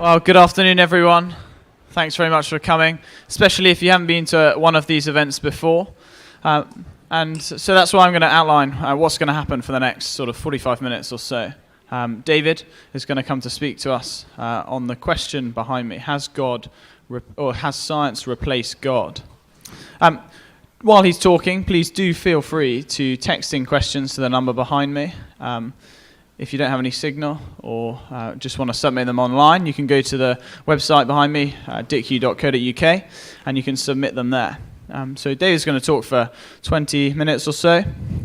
Well, good afternoon, everyone. Thanks very much for coming, especially if you haven't been to one of these events before. And so that's why I'm going to outline what's going to happen for the next sort of 45 minutes or so. David is going to come to speak to us on the question behind me: has science replaced God? While he's talking, please do feel free to text in questions to the number behind me. If you don't have any signal or just want to submit them online, you can go to the website behind me, dicku.co.uk, and you can submit them there. So David's going to talk for 20 minutes or so,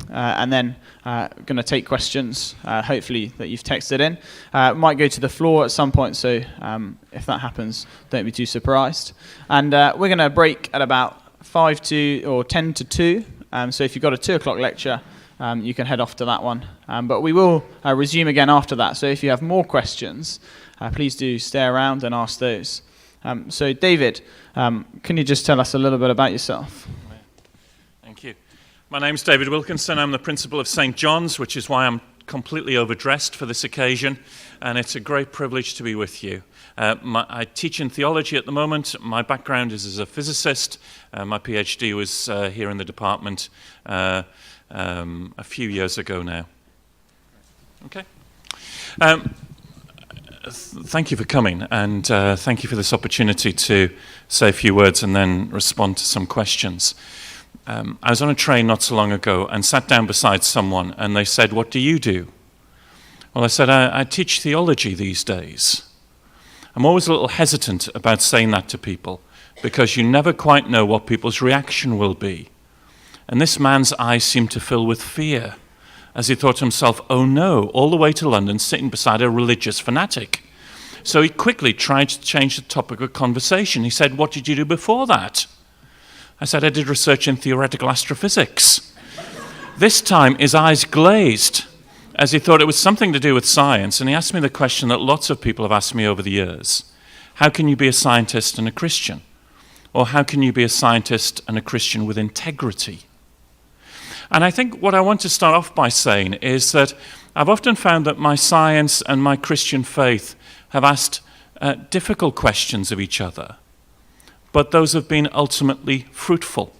and then going to take questions, hopefully that you've texted in. Might go to the floor at some point, so if that happens, don't be too surprised. And we're going to break at about 10 to 2. So if you've got a 2 o'clock lecture, you can head off to that one. But we will resume again after that. So if you have more questions, please do stay around and ask those. So David, can you just tell us a little bit about yourself? Thank you. My name's David Wilkinson. I'm the principal of St. John's, which is why I'm completely overdressed for this occasion. And it's a great privilege to be with you. I teach in theology at the moment. My background is as a physicist. My PhD was here in the department a few years ago now. Okay. Thank you for coming, and thank you for this opportunity to say a few words and then respond to some questions. I was on a train not so long ago and sat down beside someone, and they said, "What do you do?" Well, I said, I teach theology these days. I'm always a little hesitant about saying that to people, because you never quite know what people's reaction will be. And this man's eyes seemed to fill with fear, as he thought to himself, oh no, all the way to London, sitting beside a religious fanatic. So he quickly tried to change the topic of conversation. He said, "What did you do before that?" I said, "I did research in theoretical astrophysics." This time, his eyes glazed, as he thought it was something to do with science, and he asked me the question that lots of people have asked me over the years: how can you be a scientist and a Christian? Or how can you be a scientist and a Christian with integrity? And I think what I want to start off by saying is that I've often found that my science and my Christian faith have asked difficult questions of each other, but those have been ultimately fruitful.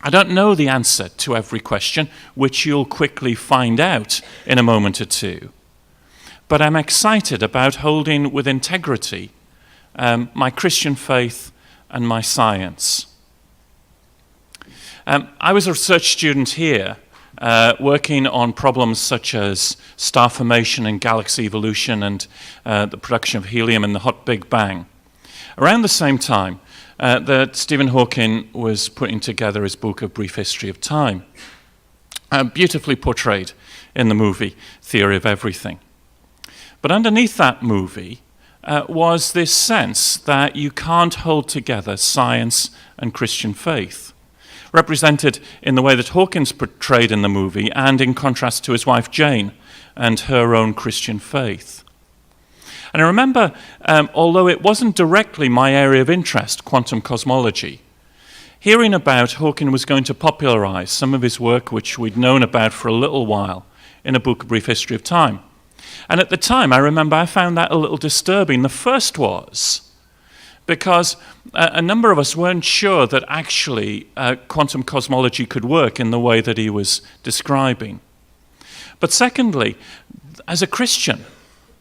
I don't know the answer to every question, which you'll quickly find out in a moment or two, but I'm excited about holding with integrity my Christian faith and my science. I was a research student here, working on problems such as star formation and galaxy evolution and the production of helium in the hot Big Bang. Around the same time that Stephen Hawking was putting together his book, A Brief History of Time, beautifully portrayed in the movie Theory of Everything. But underneath that movie was this sense that you can't hold together science and Christian faith, represented in the way that Hawkins portrayed in the movie and in contrast to his wife Jane and her own Christian faith. And I remember, although it wasn't directly my area of interest, quantum cosmology, hearing about Hawking was going to popularize some of his work, which we'd known about for a little while, in a book, A Brief History of Time. And at the time, I remember I found that a little disturbing. The first was because a number of us weren't sure that actually quantum cosmology could work in the way that he was describing. But secondly, as a Christian,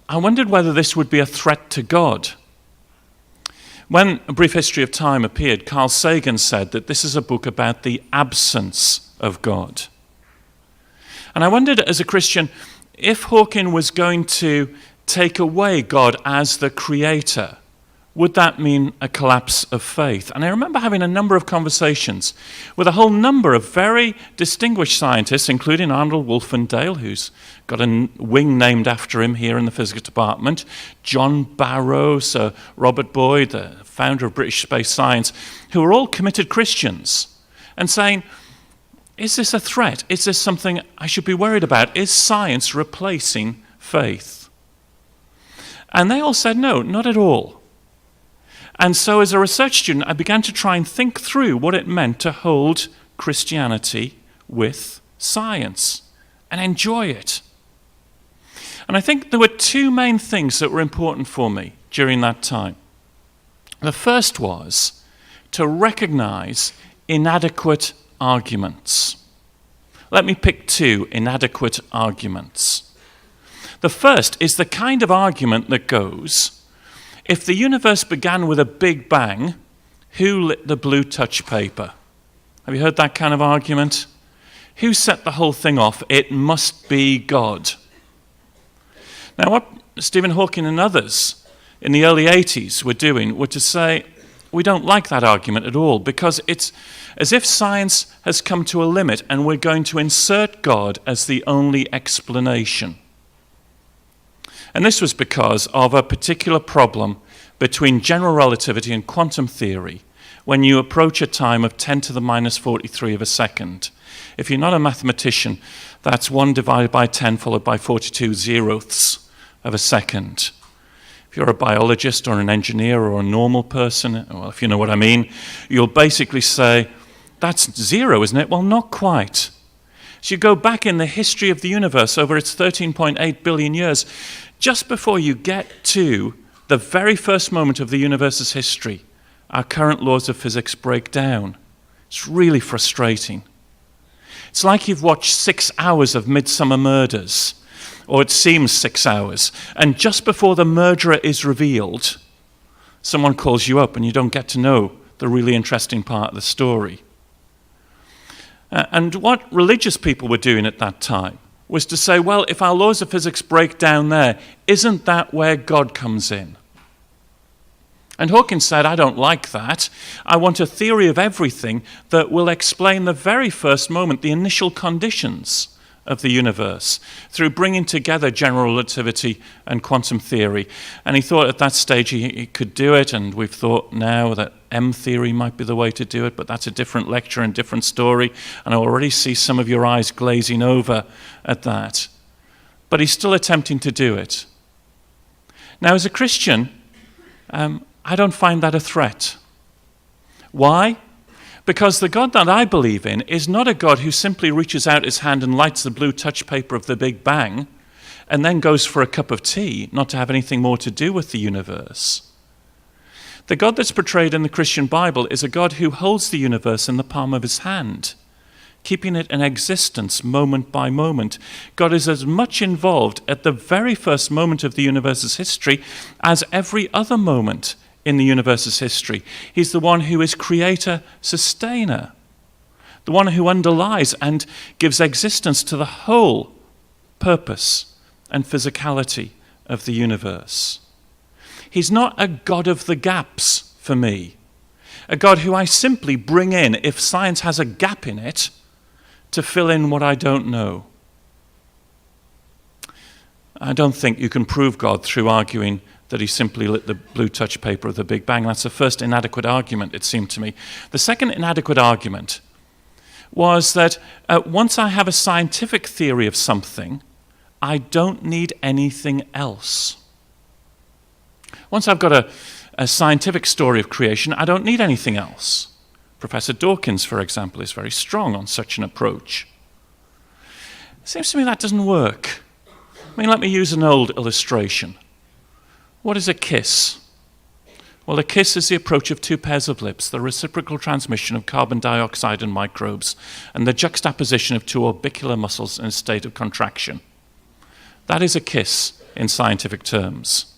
I wondered whether this would be a threat to God. When A Brief History of Time appeared, Carl Sagan said that this is a book about the absence of God. And I wondered, as a Christian, if Hawking was going to take away God as the creator, would that mean a collapse of faith? And I remember having a number of conversations with a whole number of very distinguished scientists, including Arnold Wolfendale, who's got a wing named after him here in the physics department, John Barrow, Sir Robert Boyd, the founder of British Space Science, who are all committed Christians, and saying, is this a threat? Is this something I should be worried about? Is science replacing faith? And they all said, no, not at all. And so as a research student, I began to try and think through what it meant to hold Christianity with science and enjoy it. And I think there were two main things that were important for me during that time. The first was to recognize inadequate arguments. Let me pick two inadequate arguments. The first is the kind of argument that goes, if the universe began with a big bang, who lit the blue touch paper? Have you heard that kind of argument? Who set the whole thing off? It must be God. Now, what Stephen Hawking and others in the early 80s were doing were to say, we don't like that argument at all, because it's as if science has come to a limit and we're going to insert God as the only explanation. And this was because of a particular problem between general relativity and quantum theory when you approach a time of 10 to the minus 43 of a second. If you're not a mathematician, that's 1 divided by 10 followed by 42 zeroths of a second. If you're a biologist or an engineer or a normal person, well, if you know what I mean, you'll basically say, that's zero, isn't it? Well, not quite. So you go back in the history of the universe over its 13.8 billion years, just before you get to the very first moment of the universe's history, our current laws of physics break down. It's really frustrating. It's like you've watched 6 hours of Midsummer Murders, or it seems 6 hours, and just before the murderer is revealed, someone calls you up and you don't get to know the really interesting part of the story. And what religious people were doing at that time was to say, well, if our laws of physics break down there, isn't that where God comes in? And Hawking said, I don't like that. I want a theory of everything that will explain the very first moment, the initial conditions of the universe, through bringing together general relativity and quantum theory. And he thought at that stage he could do it, and we've thought now that M theory might be the way to do it, but that's a different lecture and different story, and I already see some of your eyes glazing over at that. But he's still attempting to do it. Now, as a Christian, I don't find that a threat. Why? Because the God that I believe in is not a God who simply reaches out his hand and lights the blue touch paper of the Big Bang and then goes for a cup of tea, not to have anything more to do with the universe. The God that's portrayed in the Christian Bible is a God who holds the universe in the palm of his hand, keeping it in existence moment by moment. God is as much involved at the very first moment of the universe's history as every other moment in the universe's history. He's the one who is creator, sustainer, the one who underlies and gives existence to the whole purpose and physicality of the universe. He's not a God of the gaps for me, a God who I simply bring in if science has a gap in it to fill in what I don't know. I don't think you can prove God through arguing that he simply lit the blue touch paper of the Big Bang. That's the first inadequate argument, it seemed to me. The second inadequate argument was that once I have a scientific theory of something, I don't need anything else. Once I've got a scientific story of creation, I don't need anything else. Professor Dawkins, for example, is very strong on such an approach. It seems to me that doesn't work. I mean, let me use an old illustration. What is a kiss? Well, a kiss is the approach of two pairs of lips, the reciprocal transmission of carbon dioxide and microbes, and the juxtaposition of two orbicular muscles in a state of contraction. That is a kiss in scientific terms.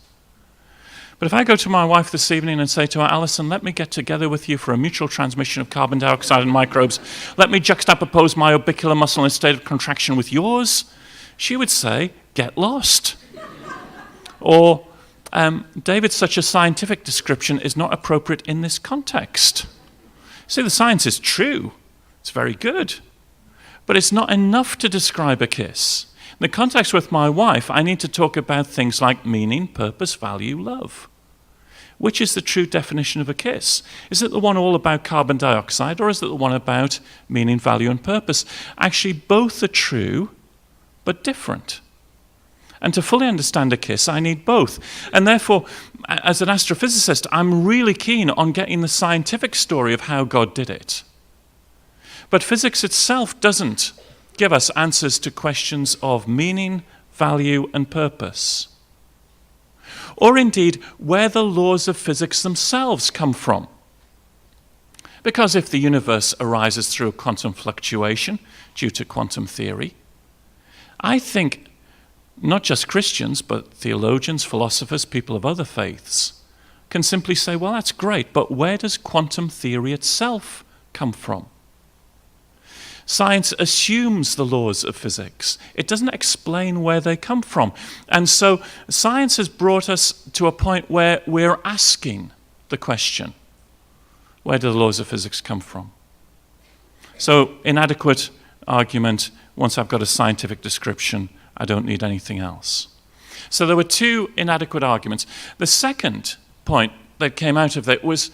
But if I go to my wife this evening and say to her, Alison, let me get together with you for a mutual transmission of carbon dioxide and microbes, let me juxtapose my orbicular muscle in a state of contraction with yours, she would say, get lost. Or, David, such a scientific description is not appropriate in this context. See, the science is true. It's very good. But it's not enough to describe a kiss. In the context with my wife, I need to talk about things like meaning, purpose, value, love. Which is the true definition of a kiss? Is it the one all about carbon dioxide, or is it the one about meaning, value, and purpose? Actually, both are true, but different. And to fully understand a kiss, I need both. And therefore, as an astrophysicist, I'm really keen on getting the scientific story of how God did it. But physics itself doesn't give us answers to questions of meaning, value, and purpose. or indeed where the laws of physics themselves come from. Because if the universe arises through a quantum fluctuation due to quantum theory, I think not just Christians, but theologians, philosophers, people of other faiths can simply say, well, that's great, but where does quantum theory itself come from? Science assumes the laws of physics. It doesn't explain where they come from. And so science has brought us to a point where we're asking the question, where do the laws of physics come from? So, inadequate argument, once I've got a scientific description, I don't need anything else. So there were two inadequate arguments. The second point that came out of that was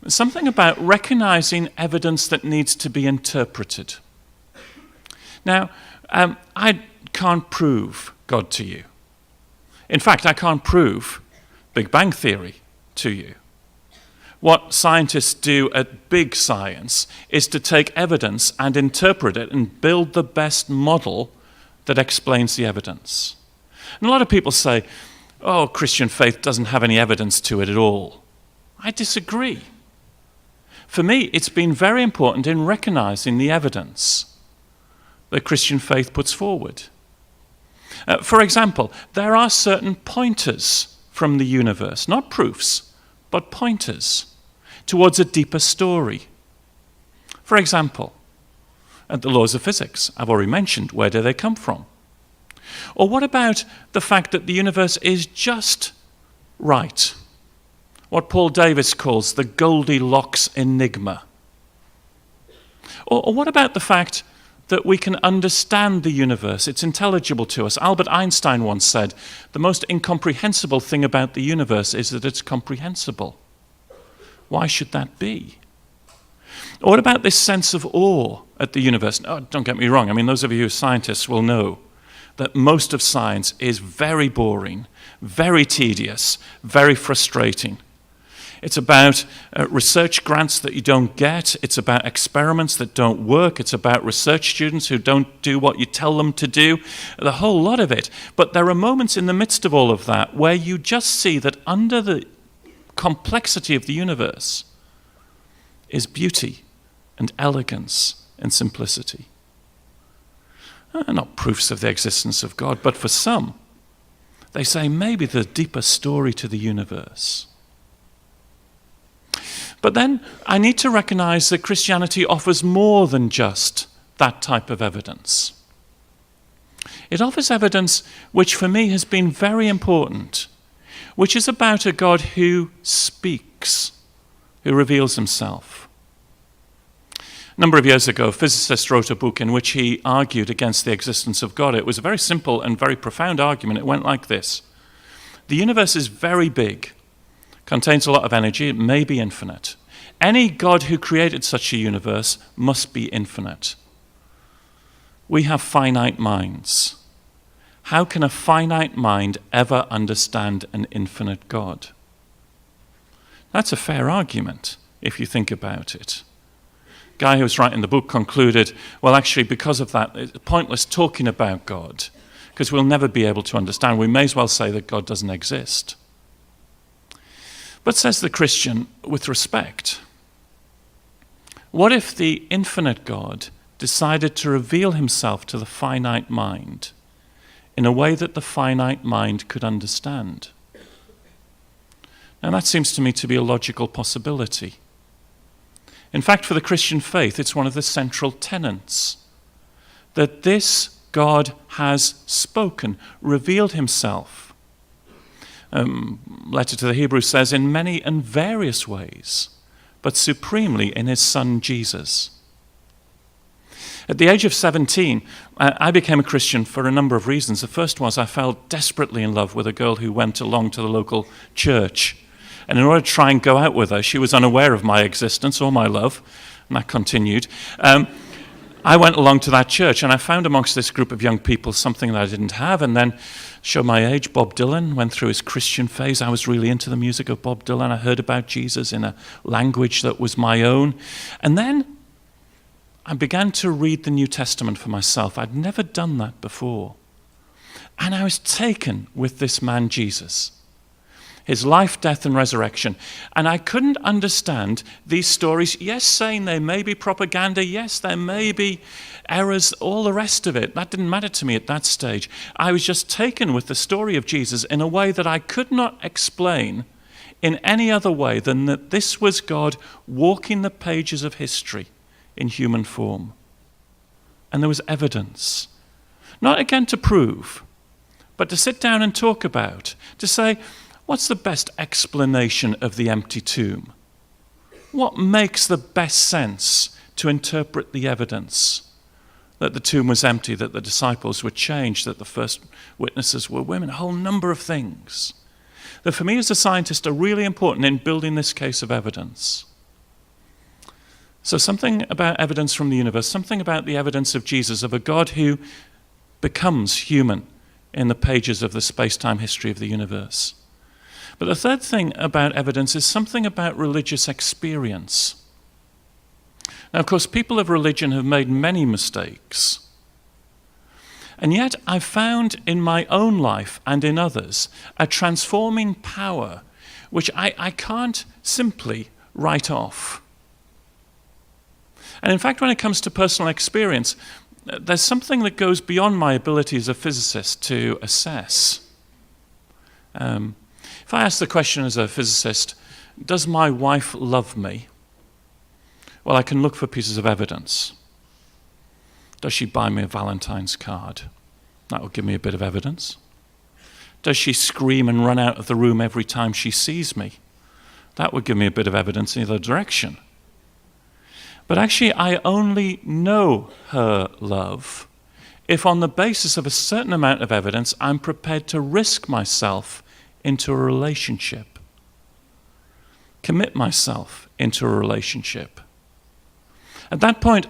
something about recognizing evidence that needs to be interpreted. Now, I can't prove God to you. In fact, I can't prove Big Bang Theory to you. What scientists do at big science is to take evidence and interpret it and build the best model that explains the evidence. And a lot of people say, oh, Christian faith doesn't have any evidence to it at all. I disagree. For me, it's been very important in recognizing the evidence that Christian faith puts forward. For example, there are certain pointers from the universe, not proofs, but pointers towards a deeper story. For example, the laws of physics. I've already mentioned, where do they come from? Or what about the fact that the universe is just right? What Paul Davies calls the Goldilocks enigma. Or what about the fact that we can understand the universe? It's intelligible to us. Albert Einstein once said, the most incomprehensible thing about the universe is that it's comprehensible. Why should that be? Or what about this sense of awe at the universe? Oh, don't get me wrong. I mean, those of you who are scientists will know that most of science is very boring, very tedious, very frustrating. It's about research grants that you don't get. It's about experiments that don't work. It's about research students who don't do what you tell them to do. The whole lot of it. But there are moments in the midst of all of that where you just see that under the complexity of the universe is beauty and elegance and simplicity. Not proofs of the existence of God, but for some, they say maybe the deeper story to the universe. But then I need to recognize that Christianity offers more than just that type of evidence. It offers evidence which for me has been very important, which is about a God who speaks, who reveals himself. A number of years ago, a physicist wrote a book in which he argued against the existence of God. It was a very simple and very profound argument. It went like this. The universe is very big, contains a lot of energy, it may be infinite. Any God who created such a universe must be infinite. We have finite minds. How can a finite mind ever understand an infinite God? That's a fair argument, if you think about it. The guy who was writing the book concluded, well, actually, because of that, it's pointless talking about God, because we'll never be able to understand. We may as well say that God doesn't exist. But says the Christian, with respect, what if the infinite God decided to reveal himself to the finite mind in a way that the finite mind could understand? Now that seems to me to be a logical possibility. In fact, for the Christian faith, it's one of the central tenets that this God has spoken, revealed himself. Letter to the Hebrews says, in many and various ways, but supremely in his Son Jesus. At the age of 17, I became a Christian for a number of reasons. The first was I fell desperately in love with a girl who went along to the local church. And in order to try and go out with her, she was unaware of my existence or my love, and that continued. I went along to that church, and I found amongst this group of young people something that I didn't have, and then, show my age, Bob Dylan went through his Christian phase. I was really into the music of Bob Dylan. I heard about Jesus in a language that was my own. And then I began to read the New Testament for myself. I'd never done that before. And I was taken with this man, Jesus. his life, death, and resurrection. And I couldn't understand these stories, yes, saying they may be propaganda, yes, there may be errors, all the rest of it. That didn't matter to me at that stage. I was just taken with the story of Jesus in a way that I could not explain in any other way than that this was God walking the pages of history in human form. And there was evidence. Not again to prove, but to sit down and talk about, to say, what's the best explanation of the empty tomb? What makes the best sense to interpret the evidence that the tomb was empty, that the disciples were changed, that the first witnesses were women, a whole number of things that for me as a scientist are really important in building this case of evidence. So something about evidence from the universe, something about the evidence of Jesus, of a God who becomes human in the pages of the space-time history of the universe. But the third thing about evidence is something about religious experience. Now, of course, people of religion have made many mistakes. And yet I've found in my own life and in others a transforming power which I can't simply write off. And in fact, when it comes to personal experience, there's something that goes beyond my ability as a physicist to assess. If I ask the question as a physicist, does my wife love me? Well, I can look for pieces of evidence. Does she buy me a Valentine's card? That will give me a bit of evidence. Does she scream and run out of the room every time she sees me? That would give me a bit of evidence in the other direction. But actually, I only know her love if on the basis of a certain amount of evidence, I'm prepared to risk myself into a relationship, commit myself into a relationship. At that point,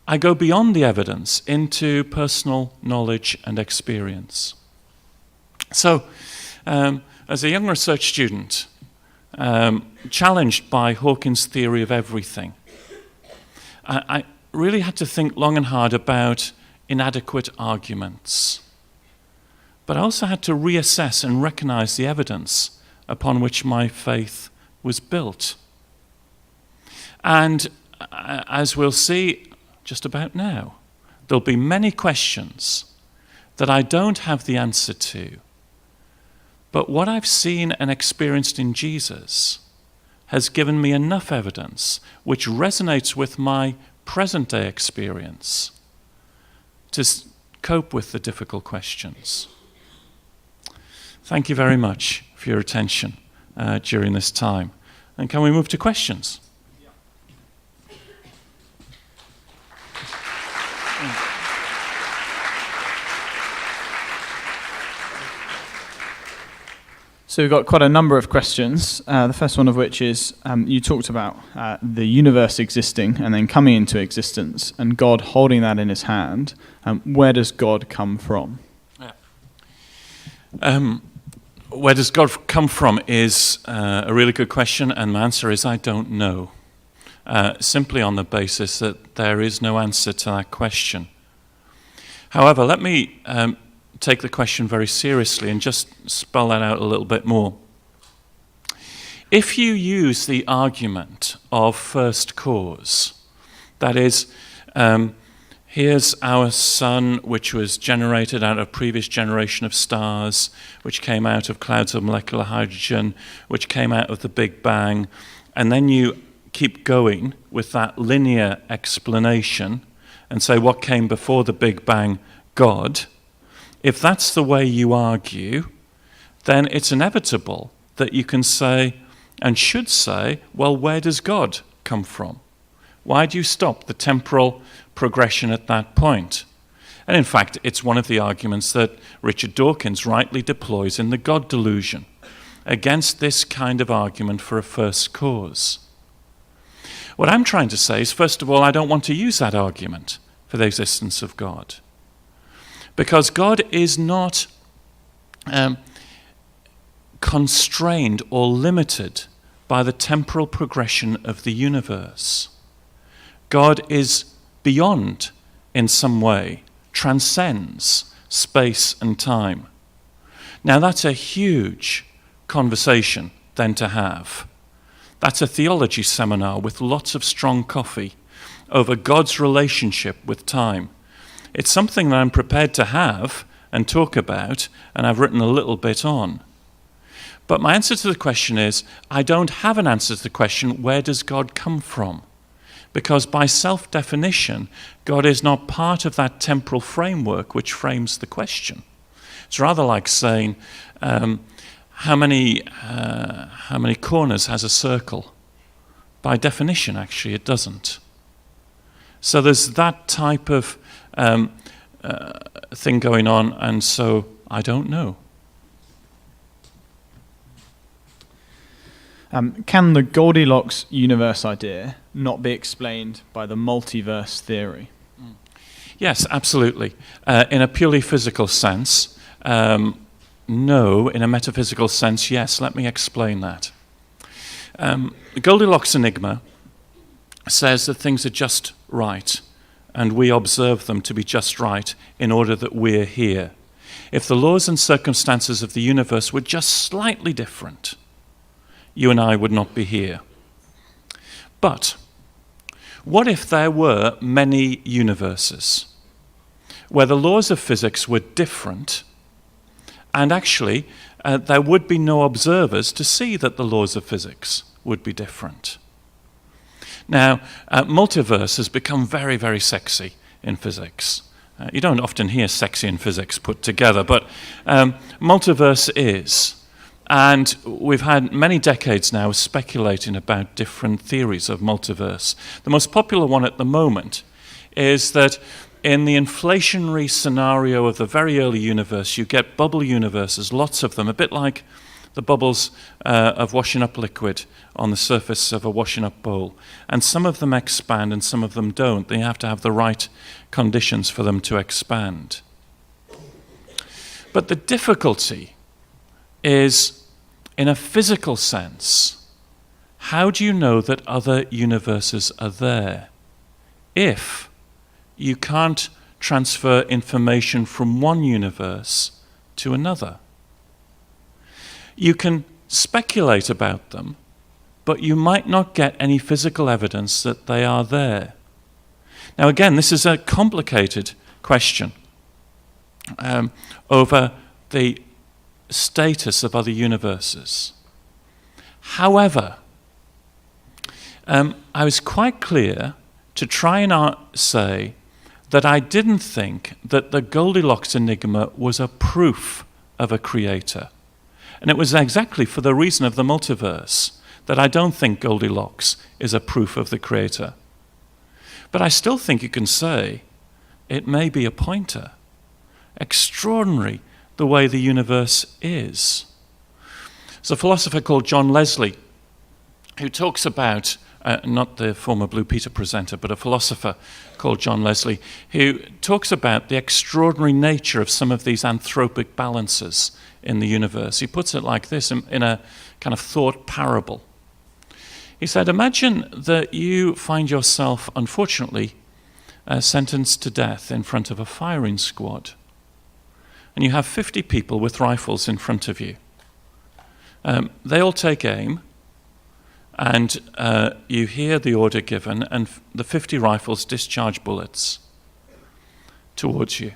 I go beyond the evidence into personal knowledge and experience. So, as a young research student, challenged by Hawkins' theory of everything, I really had to think long and hard about inadequate arguments. But I also had to reassess and recognize the evidence upon which my faith was built. And as we'll see just about now, there'll be many questions that I don't have the answer to. But what I've seen and experienced in Jesus has given me enough evidence which resonates with my present-day experience to cope with the difficult questions. Thank you very much for your attention during this time. And can we move to questions? So we've got quite a number of questions. The first one of which is, you talked about the universe existing and then coming into existence and God holding that in his hand. Where does God come from? Where does God come from is a really good question, and my answer is I don't know. Simply on the basis that there is no answer to that question. However, let me take the question very seriously and just spell that out a little bit more. If you use the argument of first cause, that is, here's our sun, which was generated out of a previous generation of stars, which came out of clouds of molecular hydrogen, which came out of the Big Bang, and then you keep going with that linear explanation and say what came before the Big Bang? God. If that's the way you argue, then it's inevitable that you can say and should say, well, where does God come from? Why do you stop the temporal progression at that point? And in fact, it's one of the arguments that Richard Dawkins rightly deploys in The God Delusion against this kind of argument for a first cause. What I'm trying to say is, first of all, I don't want to use that argument for the existence of God. Because God is not constrained or limited by the temporal progression of the universe. God is beyond, in some way, transcends space and time. Now that's a huge conversation then to have. That's a theology seminar with lots of strong coffee over God's relationship with time. It's something that I'm prepared to have and talk about, and I've written a little bit on. But my answer to the question is, I don't have an answer to the question, where does God come from? Because by self-definition, God is not part of that temporal framework which frames the question. It's rather like saying, how many corners has a circle? By definition, actually, it doesn't. So there's that type of thing going on, and so I don't know. Can the Goldilocks universe idea not be explained by the multiverse theory? Yes, absolutely. In a purely physical sense, no. In a metaphysical sense, yes. Let me explain that. The Goldilocks enigma says that things are just right, and we observe them to be just right in order that we're here. If the laws and circumstances of the universe were just slightly different, you and I would not be here. But what if there were many universes where the laws of physics were different, and actually there would be no observers to see that the laws of physics would be different? Now, multiverse has become very, very sexy in physics. You don't often hear sexy in physics put together, but multiverse is. And we've had many decades now speculating about different theories of multiverse. The most popular one at the moment is that in the inflationary scenario of the very early universe, you get bubble universes, lots of them, a bit like the bubbles of washing up liquid on the surface of a washing up bowl. And some of them expand and some of them don't. They have to have the right conditions for them to expand. But the difficulty is, in a physical sense, how do you know that other universes are there if you can't transfer information from one universe to another? You can speculate about them, but you might not get any physical evidence that they are there. Now again, this is a complicated question over the status of other universes. However, I was quite clear to try and say that I didn't think that the Goldilocks enigma was a proof of a creator. And it was exactly for the reason of the multiverse that I don't think Goldilocks is a proof of the creator. But I still think you can say it may be a pointer. Extraordinary the way the universe is. There's a philosopher called John Leslie who talks about, not the former Blue Peter presenter, but a philosopher called John Leslie, who talks about the extraordinary nature of some of these anthropic balances in the universe. He puts it like this in a kind of thought parable. He said, imagine that you find yourself, unfortunately, sentenced to death in front of a firing squad. And you have 50 people with rifles in front of you. They all take aim, and you hear the order given, and the 50 rifles discharge bullets towards you.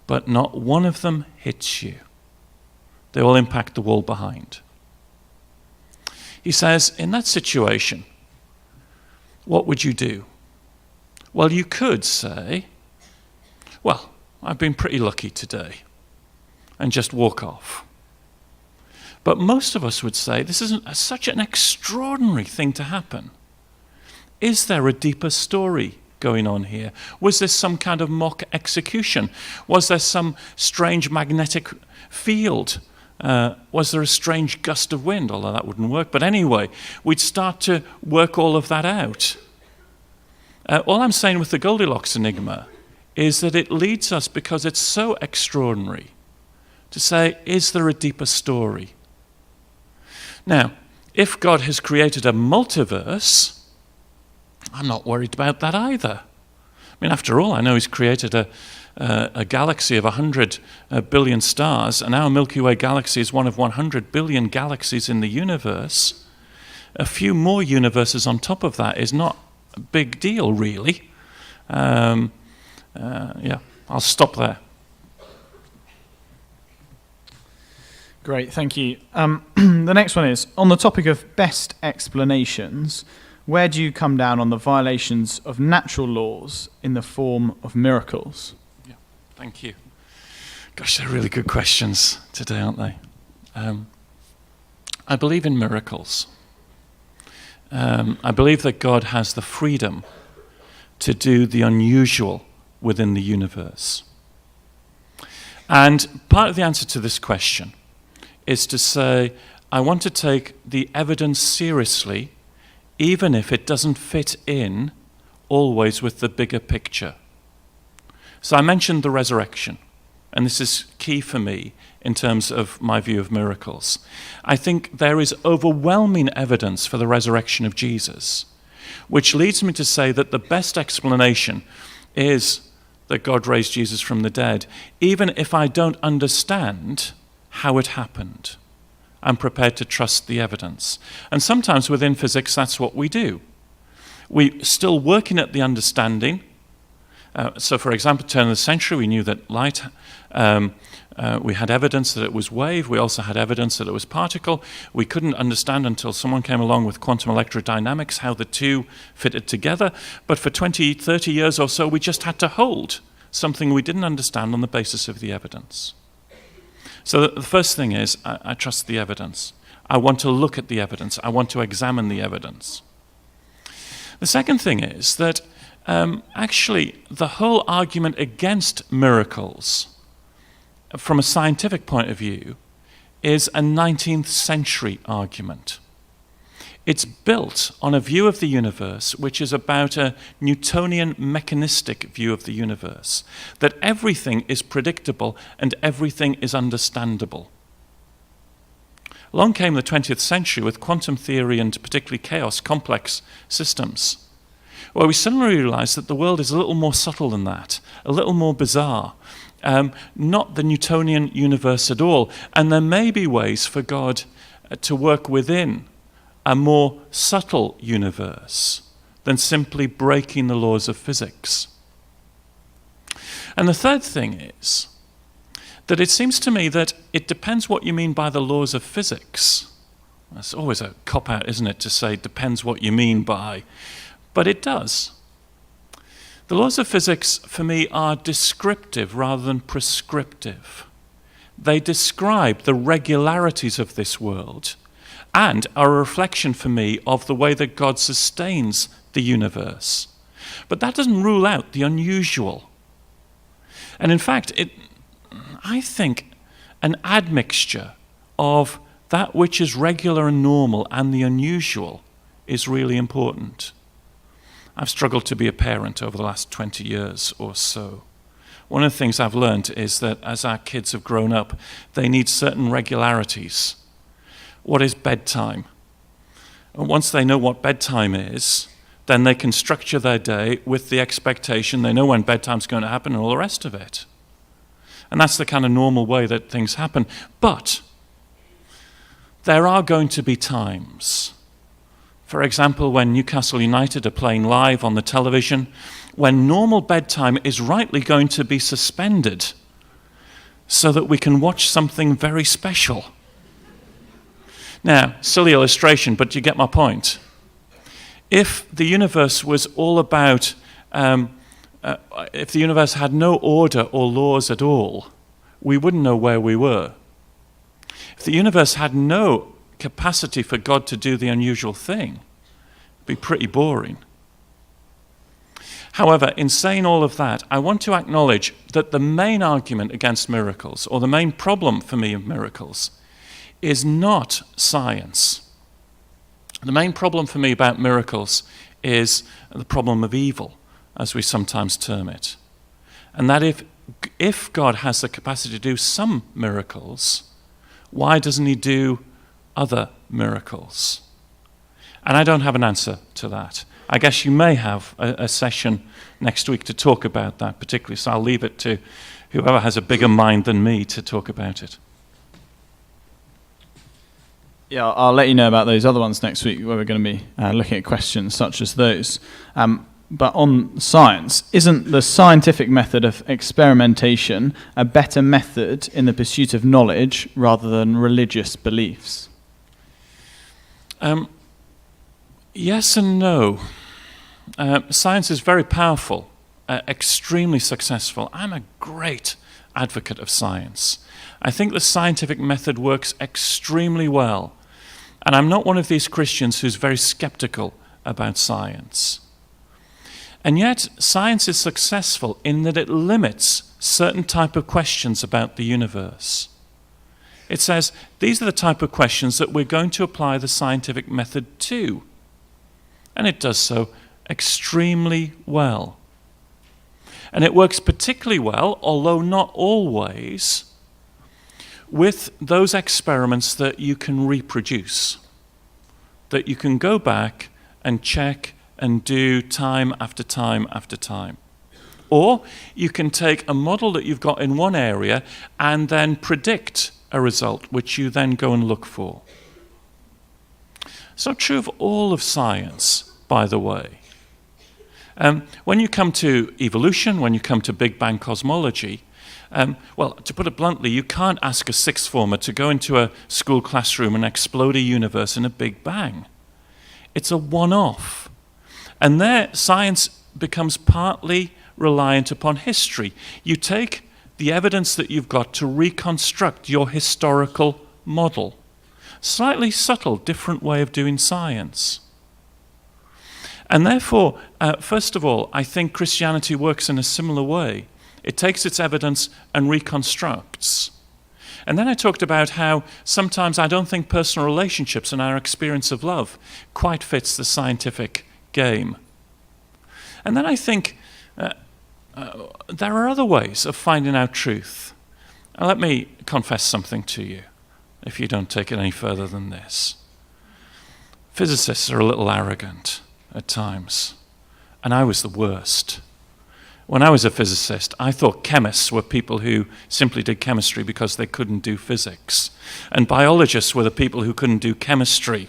But not one of them hits you. They all impact the wall behind. He says, in that situation, what would you do? Well, you could say, well, I've been pretty lucky today, and just walk off. But most of us would say, this is such an extraordinary thing to happen. Is there a deeper story going on here? Was this some kind of mock execution? Was there some strange magnetic field? Was there a strange gust of wind? Although that wouldn't work. But anyway, we'd start to work all of that out. All I'm saying with the Goldilocks enigma is that it leads us, because it's so extraordinary, to say, is there a deeper story? Now, if God has created a multiverse, I'm not worried about that either. mean, after all, I know he's created a galaxy of 100 billion stars, and our Milky Way galaxy is one of 100 billion galaxies in the universe. A few more universes on top of that is not a big deal, really. Yeah, I'll stop there. Great, thank you. The next one is, on the topic of best explanations, where do you come down on the violations of natural laws in the form of miracles? Yeah, thank you. Gosh, they're really good questions today, aren't they? I believe in miracles. I believe that God has the freedom to do the unusual within the universe. And part of the answer to this question is to say, I want to take the evidence seriously, even if it doesn't fit in always with the bigger picture. So I mentioned the resurrection, and this is key for me in terms of my view of miracles. I think there is overwhelming evidence for the resurrection of Jesus, which leads me to say that the best explanation is that God raised Jesus from the dead, even if I don't understand how it happened. I'm prepared to trust the evidence. And sometimes within physics, that's what we do. We're still working at the understanding. So, for example, turn of the century, we knew that light, we had evidence that it was wave. We also had evidence that it was particle. We couldn't understand until someone came along with quantum electrodynamics how the two fitted together. But for 20, 30 years or so, we just had to hold something we didn't understand on the basis of the evidence. So the first thing is, I trust the evidence. I want to look at the evidence. I want to examine the evidence. The second thing is that actually the whole argument against miracles, from a scientific point of view, is a 19th century argument. It's built on a view of the universe which is about a Newtonian mechanistic view of the universe, that everything is predictable and everything is understandable. Along came the 20th century with quantum theory and particularly chaos, complex systems, where we suddenly realized that the world is a little more subtle than that, a little more bizarre, not the Newtonian universe at all. And there may be ways for God to work within a more subtle universe than simply breaking the laws of physics. And the third thing is that it seems to me that it depends what you mean by the laws of physics. That's always a cop-out, isn't it, to say depends what you mean by, but it does. The laws of physics, for me, are descriptive rather than prescriptive. They describe the regularities of this world and are a reflection for me of the way that God sustains the universe. But that doesn't rule out the unusual. And in fact, I think an admixture of that which is regular and normal and the unusual is really important. I've struggled to be a parent over the last 20 years or so. One of the things I've learned is that as our kids have grown up, they need certain regularities. What is bedtime? And once they know what bedtime is, then they can structure their day with the expectation they know when bedtime's going to happen and all the rest of it. And that's the kind of normal way that things happen. But there are going to be times, for example, when Newcastle United are playing live on the television, when normal bedtime is rightly going to be suspended so that we can watch something very special. Now, silly illustration, but you get my point. If the universe was all about, if the universe had no order or laws at all, we wouldn't know where we were. If the universe had no capacity for God to do the unusual thing, it'd be pretty boring. However, in saying all of that, I want to acknowledge that the main argument against miracles, or the main problem for me of miracles, is not science. The main problem for me about miracles is the problem of evil, as we sometimes term it. And that if God has the capacity to do some miracles, why doesn't he do other miracles? And I don't have an answer to that. I guess you may have a session next week to talk about that particularly, so I'll leave it to whoever has a bigger mind than me to talk about it. Yeah, I'll let you know about those other ones next week, where we're going to be looking at questions such as those. But on science, isn't the scientific method of experimentation a better method in the pursuit of knowledge rather than religious beliefs? Yes and no. Science is very powerful, extremely successful. I'm a great advocate of science. I think the scientific method works extremely well. And I'm not one of these Christians who's very skeptical about science. And yet, science is successful in that it limits certain type of questions about the universe. It says, these are the type of questions that we're going to apply the scientific method to. And it does so extremely well. And it works particularly well, although not always, with those experiments that you can reproduce, that you can go back and check and do time after time after time. Or you can take a model that you've got in one area and then predict a result, which you then go and look for. It's not true of all of science, by the way. When you come to evolution, when you come to Big Bang cosmology, well, to put it bluntly, you can't ask a sixth former to go into a school classroom and explode a universe in a Big Bang. It's a one-off. And there, science becomes partly reliant upon history. You take the evidence that you've got to reconstruct your historical model. Slightly subtle, different way of doing science. And therefore, first of all, I think Christianity works in a similar way. It takes its evidence and reconstructs. And then I talked about how sometimes I don't think personal relationships and our experience of love quite fits the scientific game. And then I think there are other ways of finding out truth. Now, let me confess something to you, if you don't take it any further than this. Physicists are a little arrogant at times, and I was the worst. When I was a physicist, I thought chemists were people who simply did chemistry because they couldn't do physics. And biologists were the people who couldn't do chemistry.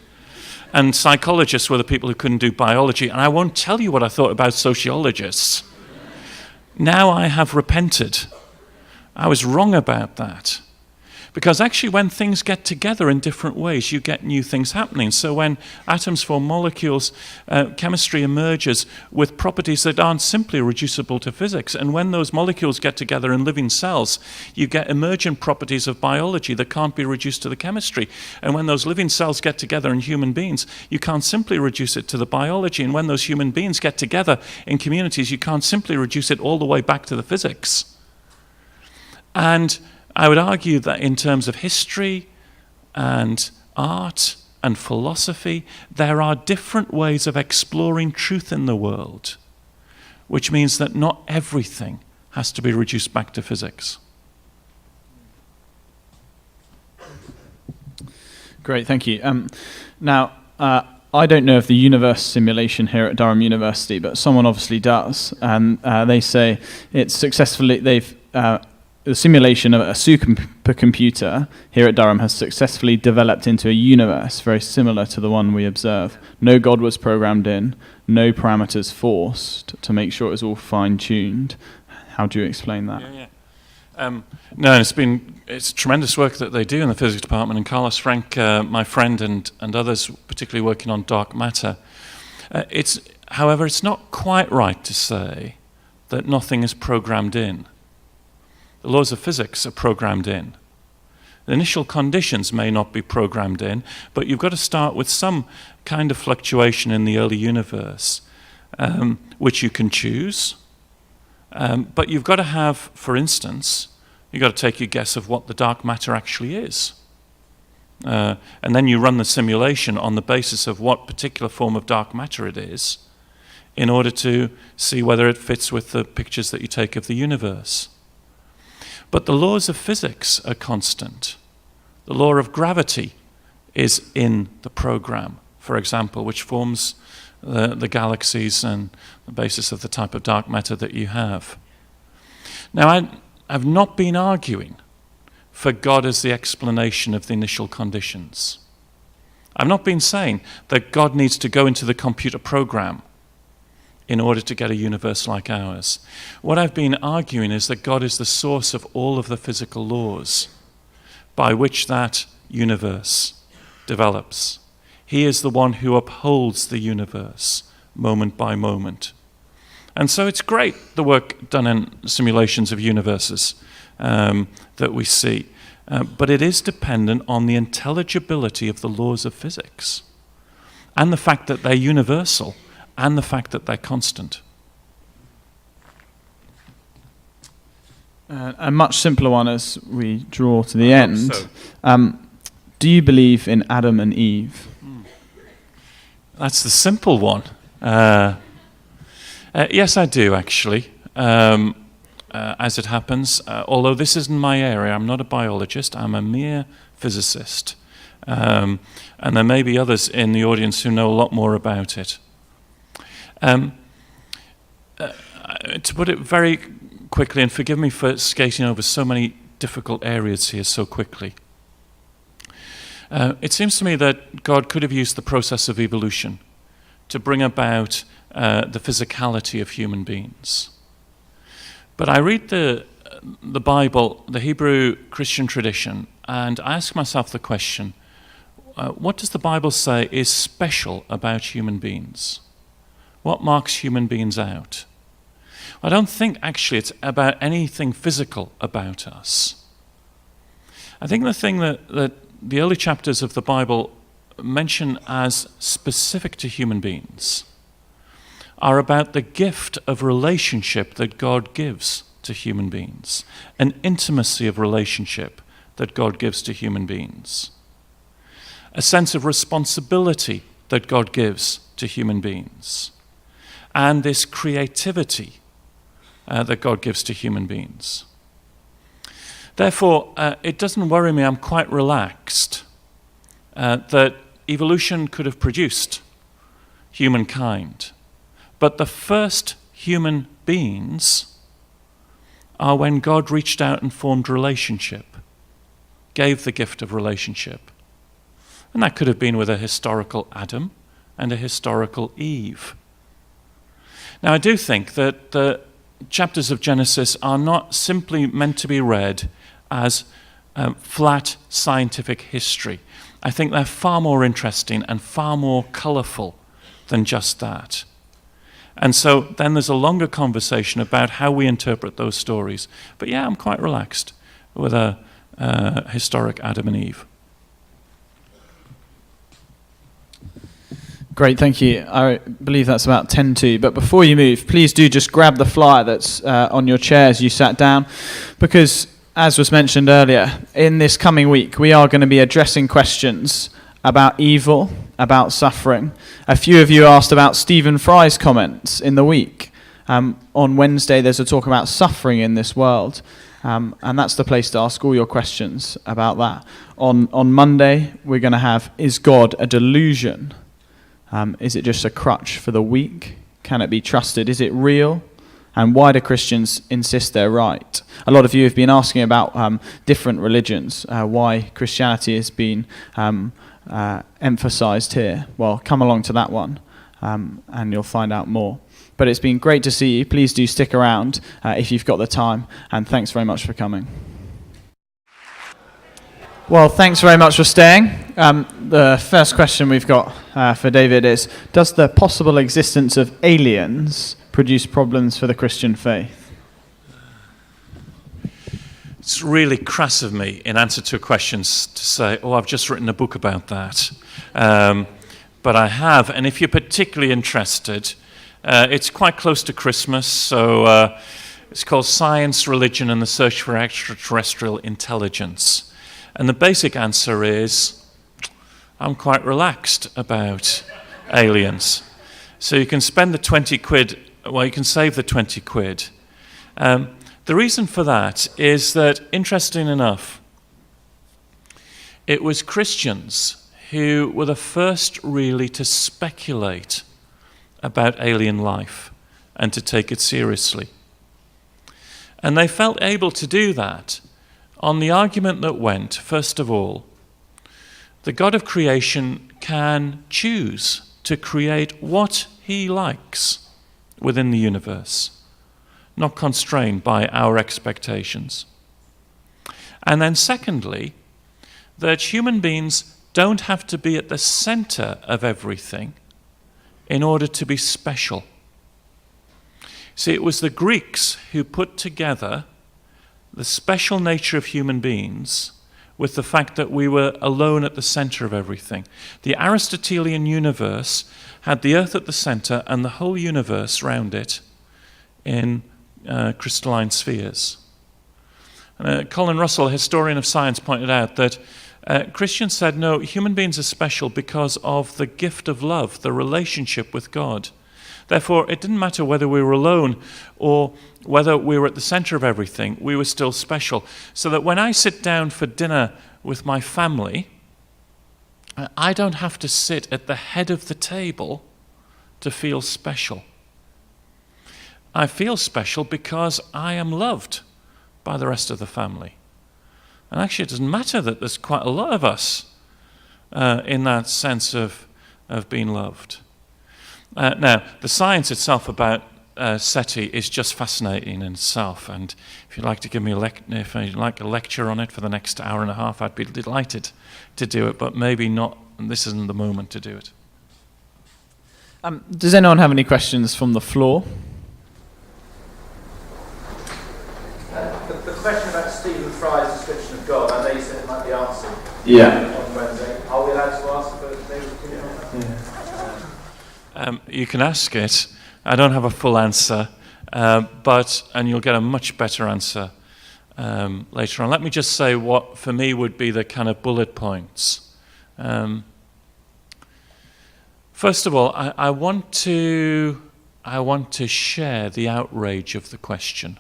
And psychologists were the people who couldn't do biology. And I won't tell you what I thought about sociologists. Now I have repented. I was wrong about that. Because actually when things get together in different ways, you get new things happening. So when atoms form molecules, chemistry emerges with properties that aren't simply reducible to physics. And when those molecules get together in living cells, you get emergent properties of biology that can't be reduced to the chemistry. And when those living cells get together in human beings, you can't simply reduce it to the biology. And when those human beings get together in communities, you can't simply reduce it all the way back to the physics. And I would argue that in terms of history and art and philosophy, there are different ways of exploring truth in the world, which means that not everything has to be reduced back to physics. Great, thank you. Now, I don't know of the universe simulation here at Durham University, but someone obviously does, and they say it's successfully, the simulation of a supercomputer here at Durham has successfully developed into a universe very similar to the one we observe. No God was programmed in, no parameters forced to make sure it was all fine-tuned. How do you explain that? No, it's tremendous work that they do in the physics department, and Carlos Frank, my friend, and others, particularly working on dark matter. However, it's not quite right to say that nothing is programmed in. The laws of physics are programmed in. The initial conditions may not be programmed in, but you've got to start with some kind of fluctuation in the early universe, which you can choose. But you've got to have, for instance, you've got to take your guess of what the dark matter actually is. And then you run the simulation on the basis of what particular form of dark matter it is in order to see whether it fits with the pictures that you take of the universe. But the laws of physics are constant. The law of gravity is in the program, for example, which forms the galaxies and the basis of the type of dark matter that you have. Now, I have not been arguing for God as the explanation of the initial conditions. I've not been saying that God needs to go into the computer program in order to get a universe like ours. What I've been arguing is that God is the source of all of the physical laws by which that universe develops. He is the one who upholds the universe moment by moment. And so it's great, the work done in simulations of universes that we see. But it is dependent on the intelligibility of the laws of physics and the fact that they're universal and the fact that they're constant. A much simpler one as we draw to the end. So. Do you believe in Adam and Eve? That's the simple one. Yes, I do, actually. As it happens, although this isn't my area, I'm not a biologist, I'm a mere physicist. And there may be others in the audience who know a lot more about it. To put it very quickly, and forgive me for skating over so many difficult areas here so quickly, it seems to me that God could have used the process of evolution to bring about the physicality of human beings. But I read the Bible, the Hebrew Christian tradition, and I ask myself the question, what does the Bible say is special about human beings? What marks human beings out? I don't think actually it's about anything physical about us. I think the thing that the early chapters of the Bible mention as specific to human beings are about the gift of relationship that God gives to human beings, an intimacy of relationship that God gives to human beings, a sense of responsibility that God gives to human beings, and this creativity that God gives to human beings. Therefore, it doesn't worry me, I'm quite relaxed that evolution could have produced humankind. But the first human beings are when God reached out and formed relationship, gave the gift of relationship. And that could have been with a historical Adam and a historical Eve. Now, I do think that the chapters of Genesis are not simply meant to be read as flat scientific history. I think they're far more interesting and far more colourful than just that. And so then there's a longer conversation about how we interpret those stories. But yeah, I'm quite relaxed with a historic Adam and Eve. Great, thank you. I believe that's about 10 to. But before you move, please do just grab the flyer that's on your chair as you sat down, because as was mentioned earlier, in this coming week, we are going to be addressing questions about evil, about suffering. A few of you asked about Stephen Fry's comments in the week. On Wednesday, there's a talk about suffering in this world, and that's the place to ask all your questions about that. On Monday, we're going to have, is God a delusion? Is it just a crutch for the weak? Can it be trusted? Is it real? And why do Christians insist they're right? A lot of you have been asking about different religions, why Christianity has been emphasized here. Well, come along to that one, and you'll find out more. But it's been great to see you. Please do stick around if you've got the time, and thanks very much for coming. Well, thanks very much for staying. The first question we've got for David is, does the possible existence of aliens produce problems for the Christian faith? It's really crass of me, in answer to questions, to say, oh, I've just written a book about that. But I have, and if you're particularly interested, it's quite close to Christmas, so it's called Science, Religion, and the Search for Extraterrestrial Intelligence. And the basic answer is, I'm quite relaxed about aliens. So you can spend the 20 quid, well, you can save the 20 quid. The reason for that is that, interesting enough, it was Christians who were the first really to speculate about alien life and to take it seriously. And they felt able to do that on the argument that went, first of all, the God of creation can choose to create what he likes within the universe, not constrained by our expectations. And then secondly, that human beings don't have to be at the center of everything in order to be special. See, it was the Greeks who put together the special nature of human beings with the fact that we were alone at the center of everything. The Aristotelian universe had the earth at the center and the whole universe round it in crystalline spheres. Colin Russell, a historian of science, pointed out that Christians said, no, human beings are special because of the gift of love, the relationship with God. Therefore, it didn't matter whether we were alone or whether we were at the center of everything, we were still special. So that when I sit down for dinner with my family, I don't have to sit at the head of the table to feel special. I feel special because I am loved by the rest of the family. And actually, it doesn't matter that there's quite a lot of us in that sense of being loved. Now, the science itself about SETI is just fascinating in itself, and if you'd like to give me a lecture on it for the next hour and a half, I'd be delighted to do it, but maybe not, this isn't the moment to do it. Does anyone have any questions from the floor? The question about Stephen Fry's description of God, I know you said it might be answered on Wednesday. Are we allowed to ask for David's opinion on that? You can ask it. I don't have a full answer, and you'll get a much better answer later on. Let me just say what, for me, would be the kind of bullet points. First of all, I want to share the outrage of the question,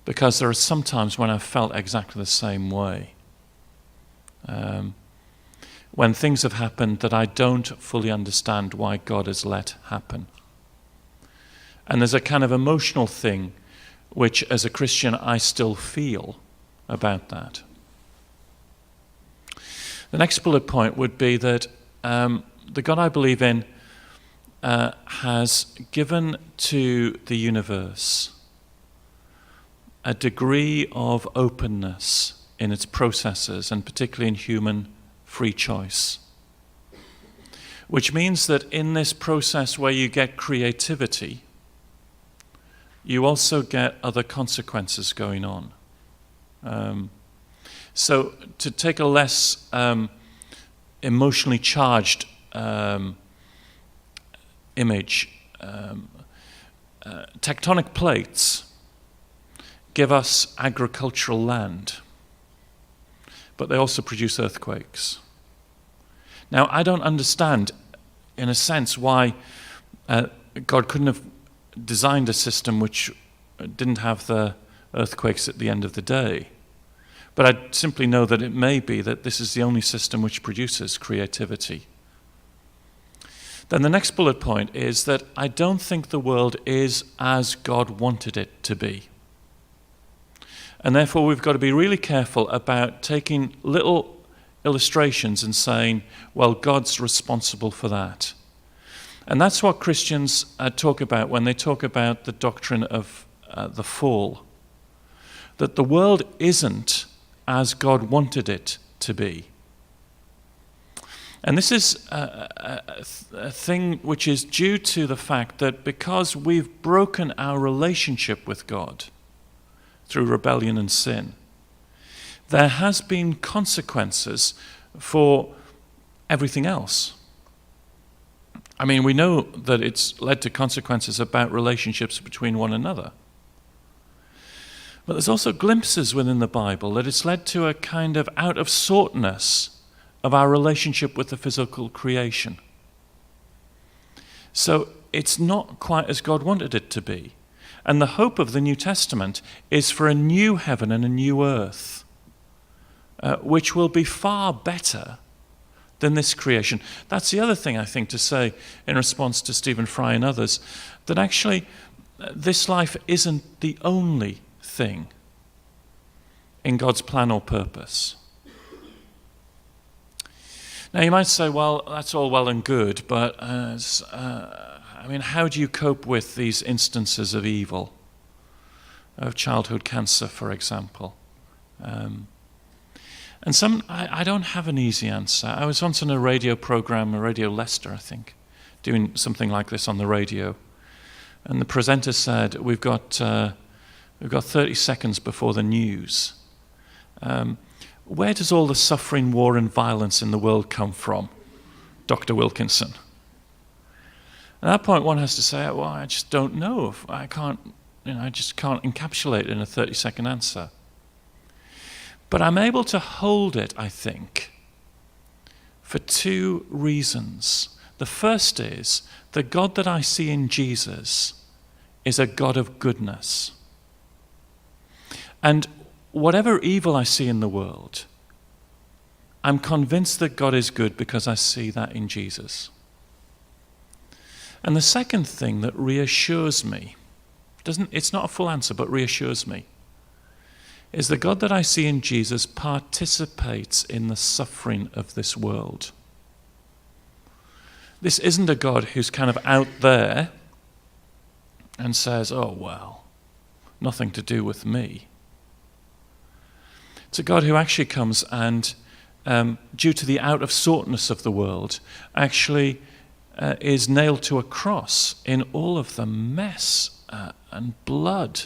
because there are some times when I've felt exactly the same way. When things have happened that I don't fully understand why God has let happen. And there's a kind of emotional thing which, as a Christian, I still feel about that. The next bullet point would be that the God I believe in has given to the universe a degree of openness in its processes, and particularly in human free choice. Which means that in this process where you get creativity, you also get other consequences going on. So to take a less emotionally charged image, tectonic plates give us agricultural land, but they also produce earthquakes. Now, I don't understand, in a sense, why God couldn't have designed a system which didn't have the earthquakes at the end of the day. But I simply know that it may be that this is the only system which produces creativity. Then the next bullet point is that I don't think the world is as God wanted it to be. And therefore we've got to be really careful about taking little illustrations and saying, well, God's responsible for that. And that's what Christians talk about when they talk about the doctrine of the fall. That the world isn't as God wanted it to be. And this is a thing which is due to the fact that because we've broken our relationship with God through rebellion and sin, there has been consequences for everything else. I mean, we know that it's led to consequences about relationships between one another. But there's also glimpses within the Bible that it's led to a kind of out-of-sortness of our relationship with the physical creation. So it's not quite as God wanted it to be. And the hope of the New Testament is for a new heaven and a new earth, which will be far better than this creation. That's the other thing I think to say in response to Stephen Fry and others, that actually this life isn't the only thing in God's plan or purpose. Now you might say, well, that's all well and good, but how do you cope with these instances of evil, of childhood cancer, for example? I don't have an easy answer. I was once on a radio program, Radio Leicester, I think, doing something like this on the radio. And the presenter said, we've got 30 seconds before the news. Where does all the suffering, war and violence in the world come from, Dr. Wilkinson? At that point one has to say, well, I just don't know. I just can't encapsulate it in a 30-second answer. But I'm able to hold it, I think, for two reasons. The first is the God that I see in Jesus is a God of goodness. And whatever evil I see in the world, I'm convinced that God is good because I see that in Jesus. And the second thing that reassures me, it's not a full answer, but reassures me, is the God that I see in Jesus participates in the suffering of this world. This isn't a God who's kind of out there and says, oh, well, nothing to do with me. It's a God who actually comes and, due to the out-of-sortness of the world, actually is nailed to a cross in all of the mess and blood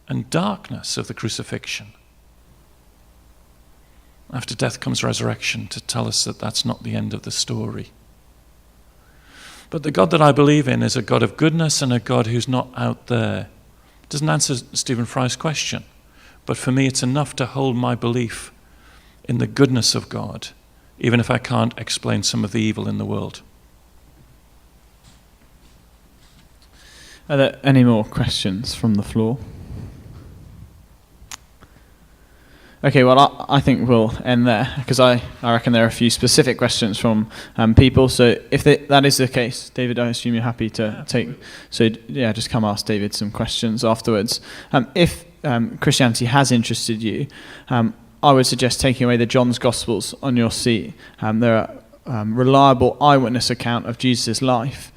and darkness of the crucifixion. After death comes resurrection to tell us that that's not the end of the story. But the God that I believe in is a God of goodness and a God who's not out there. It doesn't answer Stephen Fry's question, but for me it's enough to hold my belief in the goodness of God, even if I can't explain some of the evil in the world. Are there any more questions from the floor? Okay, well, I think we'll end there, because I reckon there are a few specific questions from people. So if that is the case, David, I assume you're happy to take... So, yeah, just come ask David some questions afterwards. If Christianity has interested you, I would suggest taking away the John's Gospels on your seat. There are reliable eyewitness account of Jesus' life.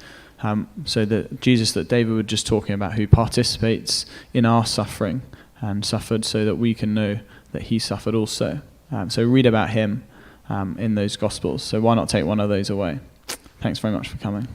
So the Jesus that David was just talking about, who participates in our suffering and suffered so that we can know that he suffered also. So read about him in those Gospels. So why not take one of those away? Thanks very much for coming.